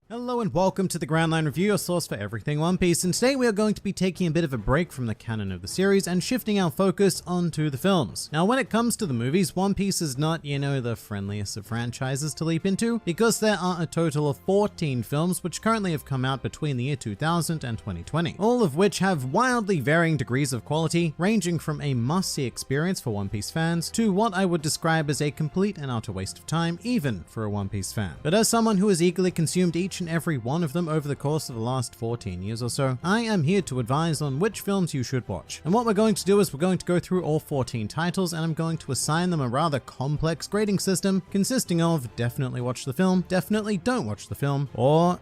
Hello and welcome to the Grand Line Review, your source for everything One Piece, and today we are going to be taking a bit of a break from the canon of the series and shifting our focus onto the films. Now when it comes to the movies, One Piece is not, the friendliest of franchises to leap into, because there are a total of 14 films which currently have come out between the year 2000 and 2020, all of which have wildly varying degrees of quality, ranging from a must-see experience for One Piece fans to what I would describe as a complete and utter waste of time, even for a One Piece fan. But as someone who has eagerly consumed each and every one of them over the course of the last 14 years or so, I am here to advise on which films you should watch. And what we're going to do is we're going to go through all 14 titles, and I'm going to assign them a rather complex grading system consisting of definitely watch the film, definitely don't watch the film, or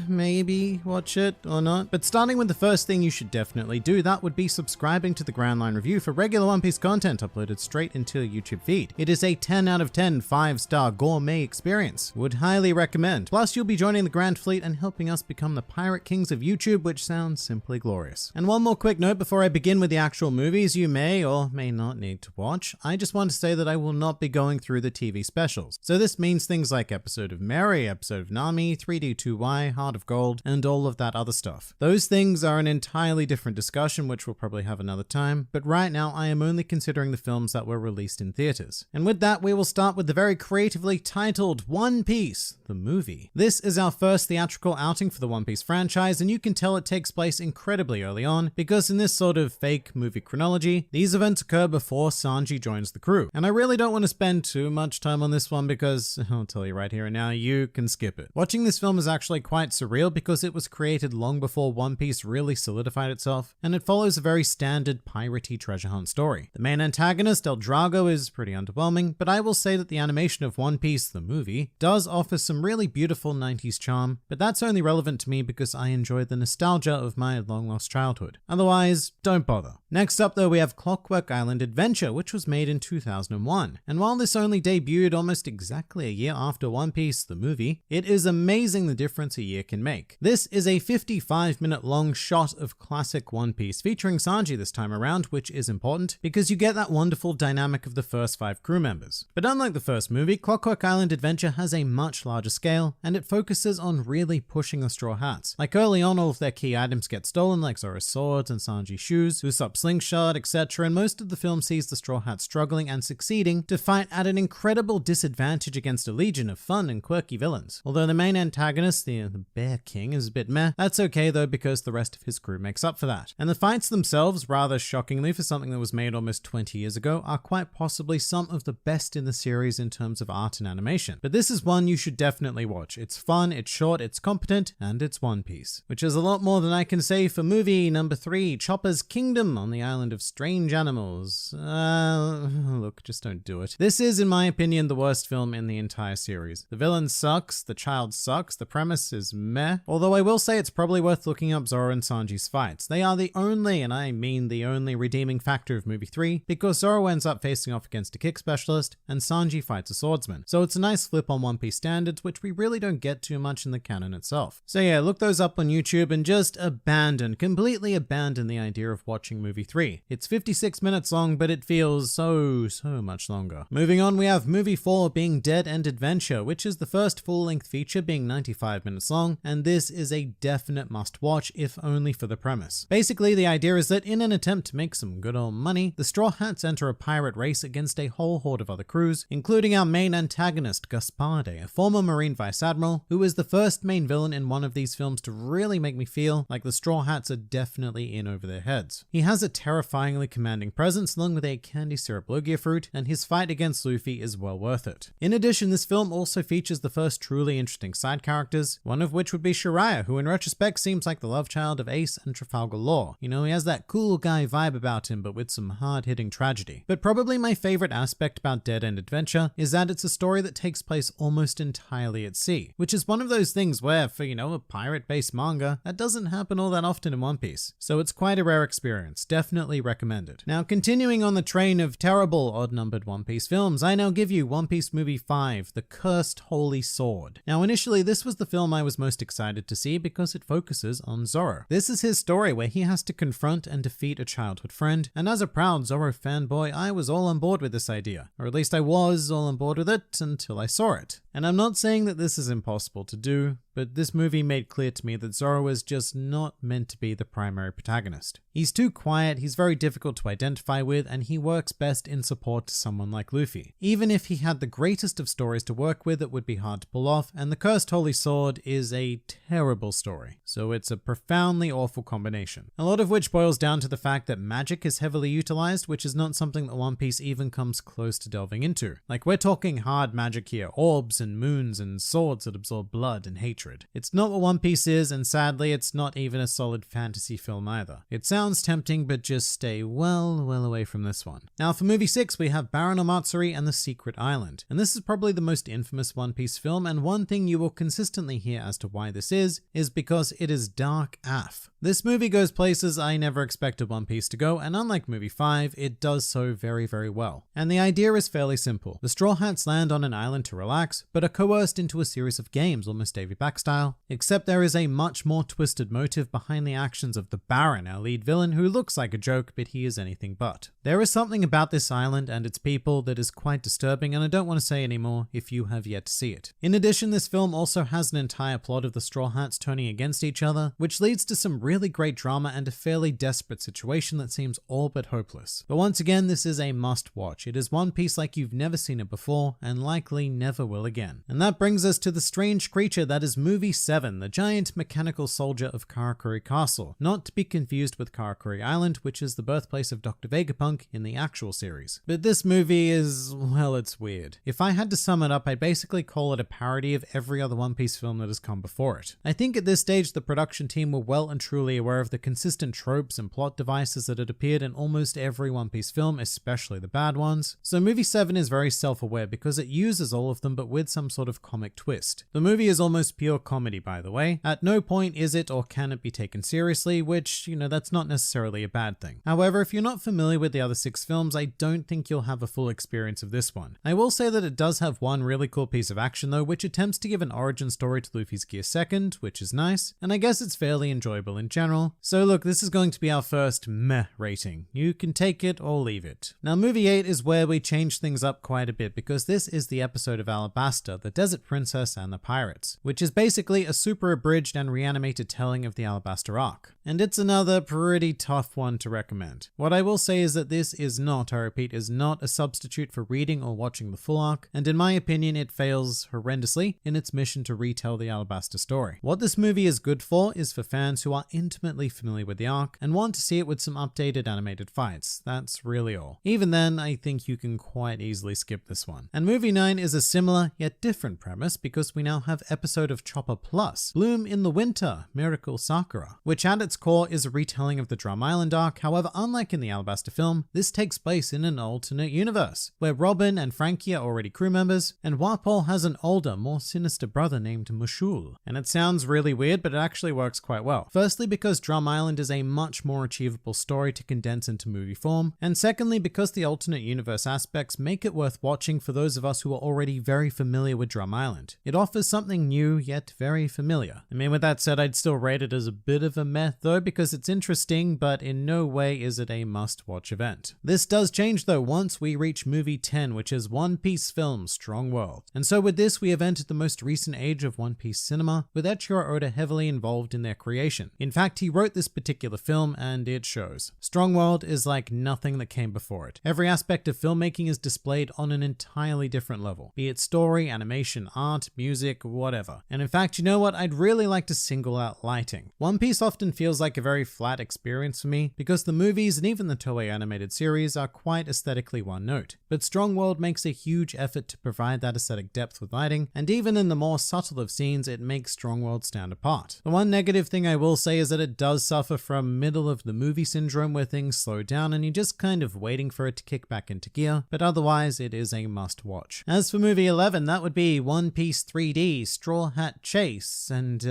maybe watch it or not. But starting with the first thing you should definitely do, that would be subscribing to the Grand Line Review for regular One Piece content uploaded straight into your YouTube feed. It is a 10 out of 10 5-star gourmet experience. Would highly recommend. Plus you'll be joining the Grand Fleet and helping us become the pirate kings of YouTube, which sounds simply glorious. And one more quick note before I begin with the actual movies you may or may not need to watch. I just want to say that I will not be going through the TV specials. So this means things like episode of Mary, episode of Nami, 3D2Y, Heart of Gold, and all of that other stuff. Those things are an entirely different discussion, which we'll probably have another time, but right now I am only considering the films that were released in theaters. And with that, we will start with the very creatively titled One Piece, the movie. This is our first theatrical outing for the One Piece franchise, and you can tell it takes place incredibly early on, because in this sort of fake movie chronology, these events occur before Sanji joins the crew. And I really don't want to spend too much time on this one because, I'll tell you right here and now, you can skip it. Watching this film is actually quite surreal because it was created long before One Piece really solidified itself, and it follows a very standard piratey treasure hunt story. The main antagonist, El Drago, is pretty underwhelming, but I will say that the animation of One Piece, the movie, does offer some really beautiful 90s charm, but that's only relevant to me because I enjoy the nostalgia of my long-lost childhood. Otherwise, don't bother. Next up though, we have Clockwork Island Adventure, which was made in 2001. And while this only debuted almost exactly a year after One Piece, the movie, it is amazing the difference a year can make. This is a 55-minute long shot of classic One Piece featuring Sanji this time around, which is important because you get that wonderful dynamic of the first 5 crew members. But unlike the first movie, Clockwork Island Adventure has a much larger scale, and it focuses on really pushing the Straw Hats. Like early on, all of their key items get stolen, like Zoro's swords and Sanji's shoes, Usopp's slingshot, etc., and most of the film sees the Straw Hats struggling and succeeding to fight at an incredible disadvantage against a legion of fun and quirky villains. Although the main antagonist, the Bear King, is a bit meh, that's okay though because the rest of his crew makes up for that. And the fights themselves, rather shockingly for something that was made almost 20 years ago, are quite possibly some of the best in the series in terms of art and animation. But this is one you should definitely watch. It's fun, it's short, it's competent, and it's One Piece. Which is a lot more than I can say for movie number 3, Chopper's Kingdom on the Island of Strange Animals. Look, just don't do it. This is, in my opinion, the worst film in the entire series. The villain sucks, the child sucks, the premise is meh, although I will say it's probably worth looking up Zoro and Sanji's fights. They are the only, and I mean the only, redeeming factor of movie 3, because Zoro ends up facing off against a kick specialist, and Sanji fights a swordsman. So it's a nice flip on One Piece standards, which we really don't get too much in the canon itself. So yeah, look those up on YouTube and just completely abandon the idea of watching movie 3. It's 56 minutes long, but it feels so much longer. Moving on, we have movie 4 being Dead End Adventure, which is the first full-length feature being 95 minutes long, and this is a definite must-watch if only for the premise. Basically, the idea is that in an attempt to make some good old money, the Straw Hats enter a pirate race against a whole horde of other crews, including our main antagonist, Gasparde, a former Marine Vice Admiral, who is the first main villain in one of these films to really make me feel like the Straw Hats are definitely in over their heads. He has a terrifyingly commanding presence along with a candy syrup Logia fruit, and his fight against Luffy is well worth it. In addition, this film also features the first truly interesting side characters, one of which would be Shiraya, who in retrospect seems like the love child of Ace and Trafalgar Law. He has that cool guy vibe about him, but with some hard-hitting tragedy. But probably my favorite aspect about Dead End Adventure is that it's a story that takes place almost entirely at sea, which is one of those things where, for a pirate-based manga, that doesn't happen all that often in One Piece. So it's quite a rare experience, definitely recommended. Now continuing on the train of terrible odd-numbered One Piece films, I now give you One Piece Movie 5, The Cursed Holy Sword. Now initially this was the film I was most excited to see because it focuses on Zoro. This is his story where he has to confront and defeat a childhood friend, and as a proud Zoro fanboy, I was all on board with this idea. Or at least I was all on board with it until I saw it. And I'm not saying that this is impossible to do, but this movie made clear to me that Zoro is just not meant to be the primary protagonist. He's too quiet, he's very difficult to identify with, and he works best in support to someone like Luffy. Even if he had the greatest of stories to work with, it would be hard to pull off, and the Cursed Holy Sword is a terrible story. So it's a profoundly awful combination. A lot of which boils down to the fact that magic is heavily utilized, which is not something that One Piece even comes close to delving into. Like, we're talking hard magic here, orbs and moons and swords that absorb blood and hatred. It's not what One Piece is, and sadly it's not even a solid fantasy film either. It sounds tempting, but just stay well away from this one. Now for movie 6 we have Baron Omatsuri and the Secret Island, and this is probably the most infamous One Piece film, and one thing you will consistently hear as to why this is because it is dark AF. This movie goes places I never expected One Piece to go, and unlike movie 5, it does so very well. And the idea is fairly simple. The Straw Hats land on an island to relax, but are coerced into a series of games, almost Davy Back style, except there is a much more twisted motive behind the actions of the Baron, our lead villain, who looks like a joke, but he is anything but. There is something about this island and its people that is quite disturbing, and I don't want to say any more if you have yet to see it. In addition, this film also has an entire plot of the Straw Hats turning against each other, which leads to some really great drama and a fairly desperate situation that seems all but hopeless. But once again, this is a must watch. It is One Piece like you've never seen it before, and likely never will again. And that brings us to the strange creature that is movie 7, the giant mechanical soldier of Karakuri Castle, not to be confused with Karakuri Island, which is the birthplace of Dr. Vegapunk in the actual series. But this movie is, well, it's weird. If I had to sum it up, I'd basically call it a parody of every other One Piece film that has come before it. I think at this stage the production team were well and truly aware of the consistent tropes and plot devices that had appeared in almost every One Piece film, especially the bad ones. So movie 7 is very self-aware because it uses all of them but with some sort of comic twist. The movie is almost pure comedy, by the way. At no point is it or can it be taken seriously, which, that's not necessarily a bad thing. However, if you're not familiar with the other 6 films, I don't think you'll have a full experience of this one. I will say that it does have one really cool piece of action though, which attempts to give an origin story to Luffy's Gear 2nd, which is nice, and I guess it's fairly enjoyable in general. So look, this is going to be our first meh rating. You can take it or leave it. Now movie 8 is where we change things up quite a bit because this is the episode of Alabasta, the Desert Princess and the Pirates, which is basically a super abridged and reanimated telling of the Alabasta arc. And it's another pretty tough one to recommend. What I will say is that this is not, I repeat, is not a substitute for reading or watching the full arc, and in my opinion it fails horrendously in its mission to retell the Alabasta story. What this movie is good for is for fans who are intimately familiar with the arc and want to see it with some updated animated fights. That's really all. Even then, I think you can quite easily skip this one. And movie 9 is a similar yet different premise because we now have episode of Chopper Plus, Bloom in the Winter, Miracle Sakura, which at its core is a retelling of the Drum Island arc. However, unlike in the Alabasta film, this takes place in an alternate universe, where Robin and Frankie are already crew members, and Walpole has an older, more sinister brother named Mushul. And it sounds really weird, but it actually works quite well. Firstly, because Drum Island is a much more achievable story to condense into movie form, and secondly, because the alternate universe aspects make it worth watching for those of us who are already very familiar with Drum Island. It offers something new, yet very familiar. I mean, with that said, I'd still rate it as a bit of a meh though, because it's interesting, but in no way is it a must-watch event. This does change though once we reach movie 10, which is One Piece Films Strong World. And so with this, we have entered the most recent age of One Piece cinema, with Eiichiro Oda heavily involved in their creation. In fact, he wrote this particular film, and it shows. Strong World is like nothing that came before it. Every aspect of filmmaking is displayed on an entirely different level, be it story, animation, art, music, whatever. And in fact, you know what? I'd really like to single out lighting. One Piece often feels like a very flat experience for me, because the movies and even the Toei animated series are quite aesthetically one note. But Strong World makes a huge effort to provide that aesthetic depth with lighting, and even in the more subtle of scenes, it makes Strong World stand apart. The one negative thing I will say is that it does suffer from middle of the movie syndrome, where things slow down and you're just kind of waiting for it to kick back into gear, but otherwise it is a must watch. As for movie 11, that would be One Piece 3D, Straw Hat Chase, and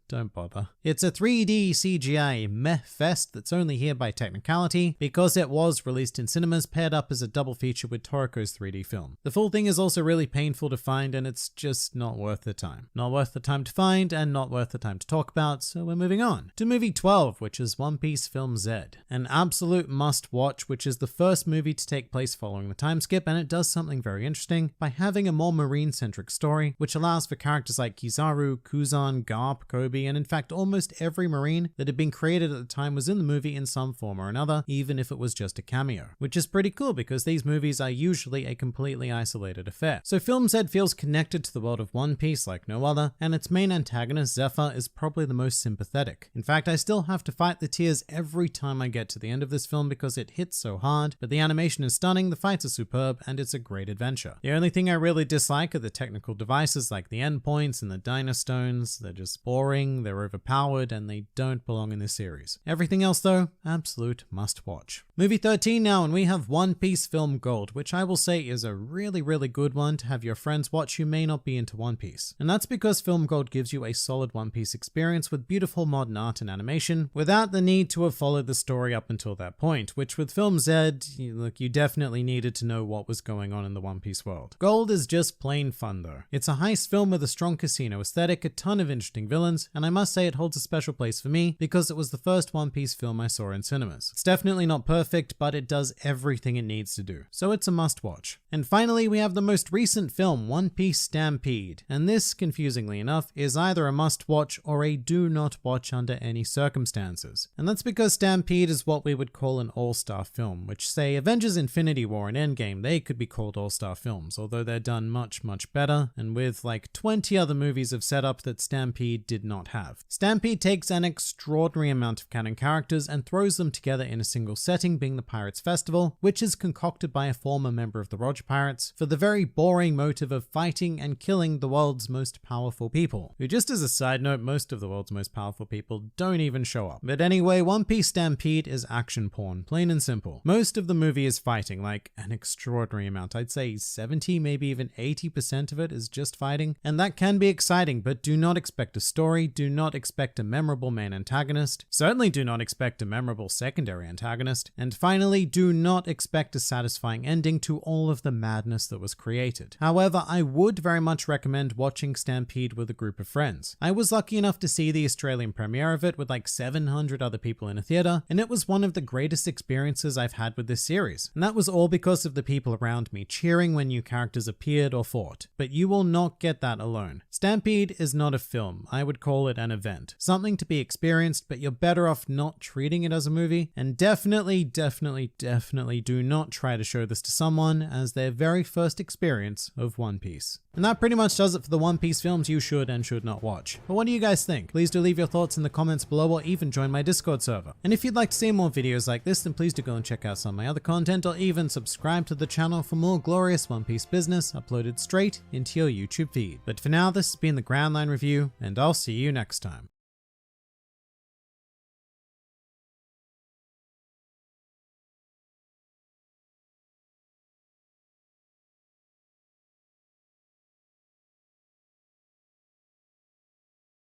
don't bother. It's a 3D CGI meh fest that's only here by technicality because it was released in cinemas paired up as a double feature with Toriko's 3D film. The full thing is also really painful to find, and it's just not worth the time. Not worth the time to find and not worth the time to talk about, so we're moving on to movie 12, which is One Piece Film Z. An absolute must watch, which is the first movie to take place following the time skip, and it does something very interesting by having a more marine-centric story, which allows for characters like Kizaru, Kuzan, Garp, Kobe, and in fact almost every marine that had been created at the time was in the movie in some form or another, even if it was just a cameo. Which is pretty cool because these movies are usually a completely isolated affair. So Film Z feels connected to the world of One Piece like no other, and its main antagonist, Zephyr, is probably the most sympathetic. In fact, I still have to fight the tears every time I get to the end of this film because it hits so hard, but the animation is stunning, the fights are superb, and it's a great adventure. The only thing I really dislike are the technical devices like the endpoints and the Dynastones. They're just boring, they're overpowered, and they don't belong in this series. Everything else though, absolute must watch. Movie 13 now, and we have One Piece Film Gold, which I will say is a really good one to have your friends watch who may not be into One Piece. And that's because Film Gold gives you a solid One Piece experience with beautiful modern art and animation without the need to have followed the story up until that point, which with Film Z, you definitely needed to know what was going on in the One Piece world. Gold is just plain fun though. It's a heist film with a strong casino aesthetic, a ton of interesting villains, and I must say it holds a special place for me because it was the first One Piece film I saw in cinemas. It's definitely not perfect, but it does everything it needs to do, so it's a must watch. And finally, we have the most recent film, One Piece Stampede, and this, confusingly enough, is either a must watch or a do not watch under any circumstances. And that's because Stampede is what we would call an all-star film, which say Avengers Infinity War and Endgame, they could be called all-star films, although they're done much better, and with like 20 other movies of setup that Stampede did not have. Stampede takes an extraordinary amount of canon characters and throws them together in a single setting, being the Pirates Festival, which is concocted by a former member of the Roger Pirates for the very boring motive of fighting and killing the world's most powerful people, who, just as a side note, most of the world's most powerful people don't even show up. But anyway, One Piece Stampede is action porn, plain and simple. Most of the movie is fighting, like an extraordinary amount. I'd say 70, maybe even 80% of it is just fighting, and that can be exciting, but do not expect a story, do not expect a memorable main antagonist, certainly do not expect a memorable secondary antagonist, and finally, do not expect a satisfying ending to all of the madness that was created. However, I would very much recommend watching Stampede with a group of friends. I was lucky enough to see the Australian premiere of it with like 700 other people in a theater, and it was one of the greatest experiences I've had with this series. And that was all because of the people around me cheering when new characters appeared or fought. But you will not get that alone. Stampede is not a film, I would call it an event. Something to be experienced, but you're better off not treating it as a movie, and definitely do not try to show this to someone as their very first experience of One Piece. And that pretty much does it for the One Piece films you should and should not watch. But what do you guys think? Please do leave your thoughts in the comments below or even join my Discord server. And if you'd like to see more videos like this, then please do go and check out some of my other content or even subscribe to the channel for more glorious One Piece business uploaded straight into your YouTube feed. But for now, this has been the Grand Line Review, and I'll see you next time.